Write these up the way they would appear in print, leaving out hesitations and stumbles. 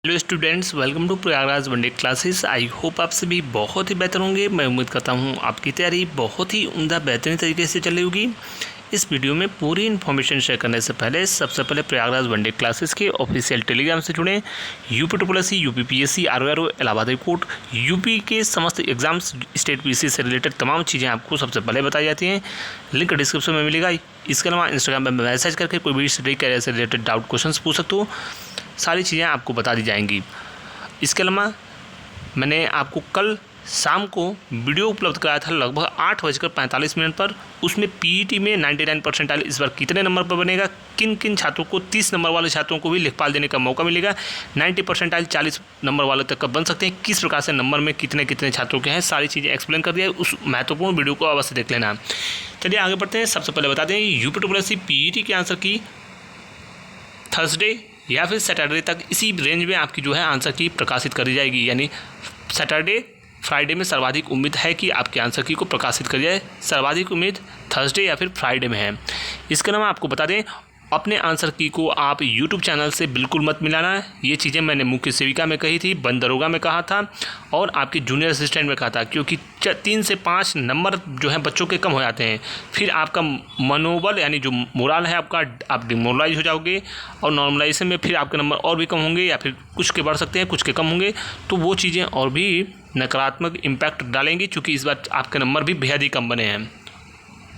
Hello students, welcome to Prayagraj one day classes. I hope आप सभी बहुत ही बेहतर होंगे। मैं उम्मीद करता हूँ आपकी तैयारी बहुत ही उम्दा बेहतरीन तरीके से चल रही होगी। इस वीडियो में पूरी इन्फॉर्मेशन शेयर करने से पहले सबसे पहले प्रयागराज वनडे क्लासेस के ऑफिशियल टेलीग्राम से जुड़ें। UP triple UP PSC RORO Allahabad high court UP के समस्त एग्जाम्स स्टेट पीसी से रिलेटेड तमाम चीज़ें आपको सबसे पहले बताई जाती हैं। लिंक डिस्क्रिप्शन में मिलेगा। इसके अलावा इंस्टाग्राम पर मैसेज करके कोई भी स्टडी कैरियर से रिलेटेड डाउट क्वेश्चन पूछ सकते हो, सारी चीज़ें आपको बता दी जाएंगी। इसके अलावा मैंने आपको कल शाम को वीडियो उपलब्ध कराया था लगभग 8:45 पर। उसमें पीईटी में 99 परसेंटाइल इस बार कितने नंबर पर बनेगा, किन किन छात्रों को 30 नंबर वाले छात्रों को भी लेखपाल देने का मौका मिलेगा, 90 परसेंटाइल 40 नंबर वाले तक का बन सकते हैं, किस प्रकार से नंबर में कितने कितने छात्रों के हैं, सारी चीज़ें एक्सप्लेन कर दिया है। उस महत्वपूर्ण वीडियो को अवश्य देख लेना। चलिए आगे बढ़ते हैं। सबसे पहले बता दें यूपी ट्रिपल पीईटी के आंसर की थर्सडे या फिर सैटरडे तक इसी रेंज में आपकी जो है आंसर की प्रकाशित करी जाएगी। यानी सैटरडे फ्राइडे में सर्वाधिक उम्मीद है कि आपके आंसर की को प्रकाशित करी जाए। सर्वाधिक उम्मीद थर्सडे या फिर फ्राइडे में है। इसके अलावा आपको बता दें अपने आंसर की को आप यूट्यूब चैनल से बिल्कुल मत मिलाना। ये चीज़ें मैंने मुख्य सेविका में कही थी, वन दरोगा में कहा था और आपके जूनियर असिस्टेंट में कहा था, क्योंकि 3 से 5 नंबर जो है बच्चों के कम हो जाते हैं। फिर आपका मनोबल यानी जो मोरल है आपका, आप डिमोरलाइज हो जाओगे और नॉर्मलाइजेशन में फिर आपके नंबर और भी कम होंगे या फिर कुछ के बढ़ सकते हैं, कुछ के कम होंगे। तो वो चीज़ें और भी नकारात्मक इम्पैक्ट डालेंगी, चूँकि इस बार आपके नंबर भी बेहद ही कम बने हैं।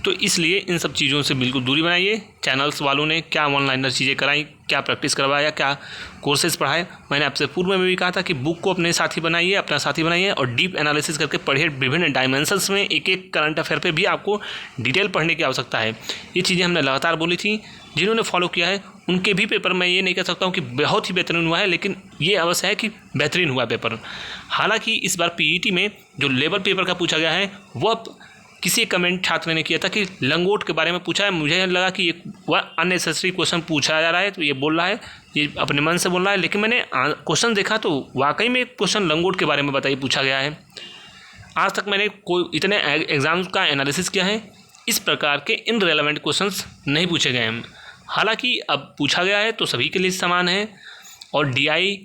तो इसलिए इन सब चीज़ों से बिल्कुल दूरी बनाइए। चैनल्स वालों ने क्या ऑनलाइनर चीज़ें कराई, क्या प्रैक्टिस करवाया, क्या कोर्सेज पढ़ाए, मैंने आपसे पूर्व में भी कहा था कि बुक को अपने साथी बनाइए, अपना साथी बनाइए और डीप एनालिसिस करके पढ़िए। विभिन्न डायमेंशंस में एक एक करंट अफेयर पे भी आपको डिटेल पढ़ने की आवश्यकता है। ये चीज़ें हमने लगातार बोली थी। जिन्होंने फॉलो किया है उनके भी पेपर मैं ये नहीं कह सकता हूँ कि बहुत ही बेहतरीन हुआ है, लेकिन ये अवश्य है कि बेहतरीन हुआ पेपर। हालाँकि इस बार पीईटी में जो लेवल पेपर का पूछा गया है वह किसी कमेंट छात्र ने किया था कि लंगोट के बारे में पूछा है। मुझे लगा कि वह अननेसेसरी क्वेश्चन पूछा जा रहा है, तो ये बोल रहा है, ये अपने मन से बोल रहा है। लेकिन मैंने क्वेश्चन देखा तो वाकई में क्वेश्चन लंगोट के बारे में बताइए पूछा गया है। आज तक मैंने कोई इतने एग्जाम्स का एनालिसिस किया है, इस प्रकार के इनरेलेवेंट क्वेश्चंस नहीं पूछे गए हैं। हालांकि अब पूछा गया है तो सभी के लिए समान है। और डीआई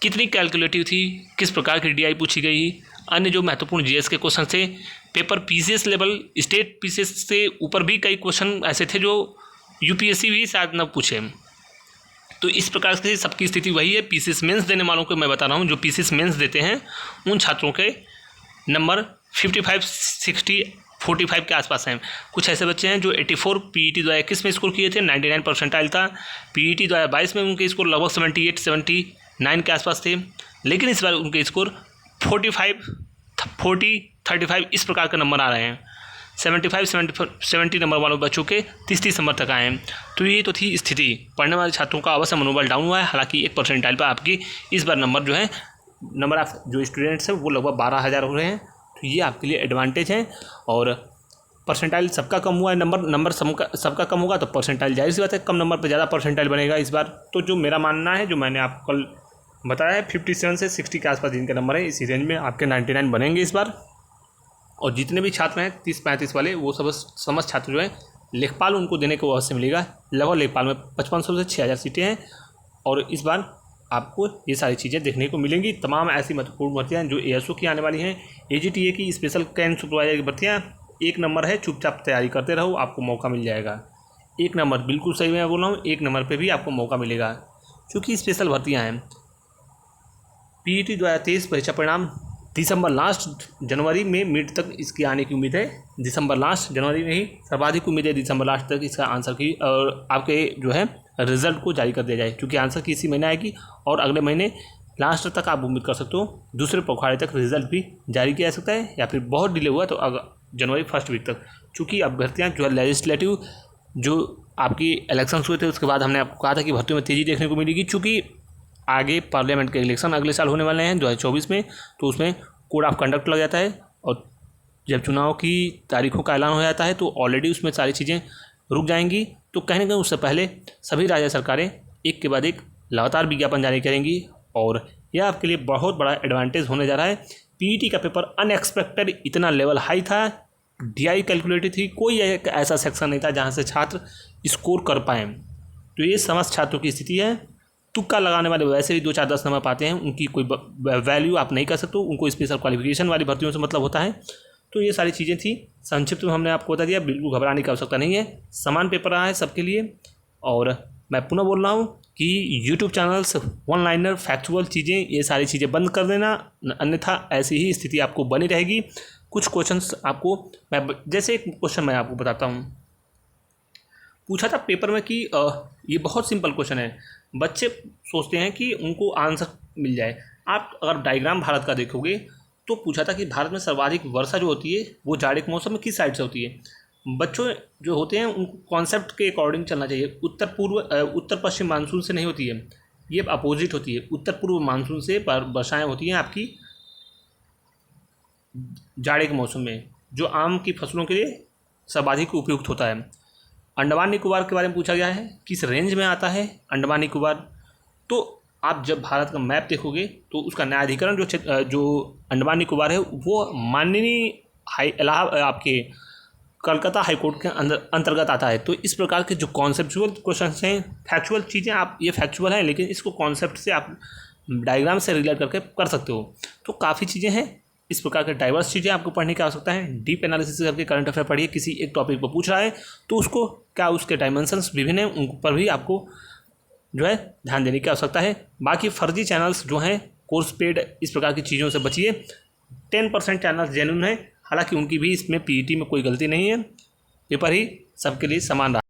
कितनी कैलकुलेटिव थी, किस प्रकार की डीआई पूछी गई, अन्य जो महत्वपूर्ण जीएस के क्वेश्चन थे, paper PCS level state PCS से ऊपर भी कई क्वेश्चन ऐसे थे जो यूपीएससी भी शायद न पूछे। तो इस प्रकार से सबकी स्थिति वही है। पीसीएस मेंस देने वालों को मैं बता रहा हूँ, जो पीसीएस मेंस देते हैं उन छात्रों के नंबर 55, 60, 45 के आसपास हैं। कुछ ऐसे बच्चे हैं जो 84 पीईटी 2021 में स्कोर किए थे, 99 परसेंटाइल था। पीईटी 2022 में उनके स्कोर लगभग 78, 79 के आसपास थे। लेकिन इस बार उनके स्कोर 45, 40, 35 इस प्रकार के नंबर आ रहे हैं। 75, 70 नंबर वालों बच्चों के 30 नंबर तक आए हैं। तो ये तो थी स्थिति। पढ़ने वाले छात्रों का अवश्य मनोबल डाउन हुआ है। हालांकि 1 परसेंटाइल पर आपकी इस बार नंबर जो है, नंबर ऑफ जो स्टूडेंट्स हैं वो लगभग 12,000 हो रहे हैं। तो ये आपके लिए एडवांटेज है। और परसेंटाइल सबका कम हुआ है, नंबर सबका कम होगा तो परसेंटाइल जाहिर सी बात है कम नंबर पर ज़्यादा परसेंटाइल बनेगा इस बार। तो जो मेरा मानना है, जो मैंने आपको कल बताया है, 57 से 60 के आसपास जिनके नंबर है, इसी रेंज में आपके 99 बनेंगे इस बार। और जितने भी छात्र हैं 30-35 वाले, वो समस्त छात्र जो हैं लेखपाल उनको देने को अवश्य मिलेगा। लगभग लेखपाल में 5500 से 6000 सीटें हैं और इस बार आपको ये सारी चीज़ें देखने को मिलेंगी। तमाम ऐसी महत्वपूर्ण भर्तियाँ जो एएसओ की आने वाली हैं, एजीटीए की स्पेशल कैंप सुपरवाइजर की भर्तियाँ, 1 नंबर है, चुपचाप तैयारी करते रहो, आपको मौका मिल जाएगा। 1 नंबर बिल्कुल सही मैं बोल रहा हूँ, 1 नंबर पर भी आपको मौका मिलेगा क्योंकि स्पेशल भर्तियाँ हैं। पीईटी 2023 परीक्षा परिणाम दिसंबर लास्ट जनवरी में मिड तक इसकी आने की उम्मीद है। दिसंबर लास्ट जनवरी में ही सर्वाधिक उम्मीद है दिसंबर लास्ट तक इसका आंसर की और आपके जो है रिजल्ट को जारी कर दिया जाए, क्योंकि आंसर की इसी महीने आएगी और अगले महीने लास्ट तक आप उम्मीद कर सकते हो। दूसरे पखवाड़े तक रिजल्ट भी जारी किया जा सकता है, या फिर बहुत डिले हुआ तो जनवरी फर्स्ट वीक तक। चूँकि अभ्यर्थियाँ जो है लेजिस्लेटिव जो आपकी इलेक्शंस हुए थे उसके बाद हमने आपको कहा था कि भर्तियों में तेज़ी देखने को मिलेगी। चूँकि आगे पार्लियामेंट के इलेक्शन अगले साल होने वाले हैं 2024 में, तो उसमें कोड ऑफ कंडक्ट लग जाता है और जब चुनाव की तारीखों का ऐलान हो जाता है तो ऑलरेडी उसमें सारी चीज़ें रुक जाएंगी। तो कहीं ना कहीं उससे पहले सभी राज्य सरकारें एक के बाद एक लगातार विज्ञापन जारी करेंगी और यह आपके लिए बहुत बड़ा एडवांटेज होने जा रहा है। पीईटी का पेपर अनएक्सपेक्टेड इतना लेवल हाई था, डीआई कैलकुलेटेड थी, कोई एक ऐसा सेक्शन नहीं था जहाँ से छात्र स्कोर कर पाएँ। तो ये समस्त छात्रों की स्थिति है। तुक्का लगाने वाले वैसे भी 2 4 10 नंबर पाते हैं, उनकी कोई वैल्यू आप नहीं कर सकते, उनको स्पेशल क्वालिफिकेशन वाली भर्तियों से मतलब होता है। तो ये सारी चीज़ें थी, संक्षिप्त में हमने आपको बता दिया, बिल्कुल घबराने की आवश्यकता नहीं है, समान पेपर रहा है सबके लिए। और मैं पुनः बोल रहा हूँ कि YouTube channels, one liner, factual चीज़ें, ये सारी चीज़ें बंद कर देना, अन्यथा ऐसी ही स्थिति आपको बनी रहेगी। कुछ क्वेश्चंस आपको मैं जैसे एक क्वेश्चन मैं आपको बताता हूँ, पूछा था पेपर में कि ये बहुत सिंपल क्वेश्चन है, बच्चे सोचते हैं कि उनको आंसर मिल जाए। आप अगर डायग्राम भारत का देखोगे तो पूछा था कि भारत में सर्वाधिक वर्षा जो होती है वो जाड़े के मौसम में किस साइड से होती है। बच्चों जो होते हैं उनको कॉन्सेप्ट के अकॉर्डिंग चलना चाहिए। उत्तर पश्चिम मानसून से नहीं होती है, ये अपोजिट होती है। उत्तर पूर्व मानसून से वर्षाएँ होती हैं आपकी जाड़े के मौसम में, जो आम की फसलों के लिए सर्वाधिक उपयुक्त होता है। अंडमान निकोबार के बारे में पूछा गया है, किस रेंज में आता है अंडमान निकोबार। तो आप जब भारत का मैप देखोगे तो उसका न्यायाधिकरण जो अंडमान निकोबार है वो माननीय आपके कलकत्ता हाईकोर्ट के अंतर्गत आता है। तो इस प्रकार के जो कॉन्सेप्चुअल क्वेश्चन हैं, फैक्चुअल चीज़ें, आप ये फैक्चुअल हैं लेकिन इसको कॉन्सेप्ट से आप डायग्राम से रिलेट करके कर सकते हो। तो काफ़ी चीज़ें हैं, इस प्रकार के डाइवर्स चीज़ें आपको पढ़ने की आवश्यकता है। डीप एनालिसिस करके करंट अफेयर पढ़िए, किसी एक टॉपिक पर पूछ रहा है तो उसको क्या उसके डायमेंशंस विभिन्न हैं, उन पर भी आपको जो है ध्यान देने की आवश्यकता है। बाकी फर्जी चैनल्स जो हैं, कोर्स पेड, इस प्रकार की चीज़ों से बचिए। 10% चैनल्स जेन्युइन हैं, हालांकि उनकी भी इसमें पीईटी में कोई गलती नहीं है, पेपर ही सबके लिए समान रहा।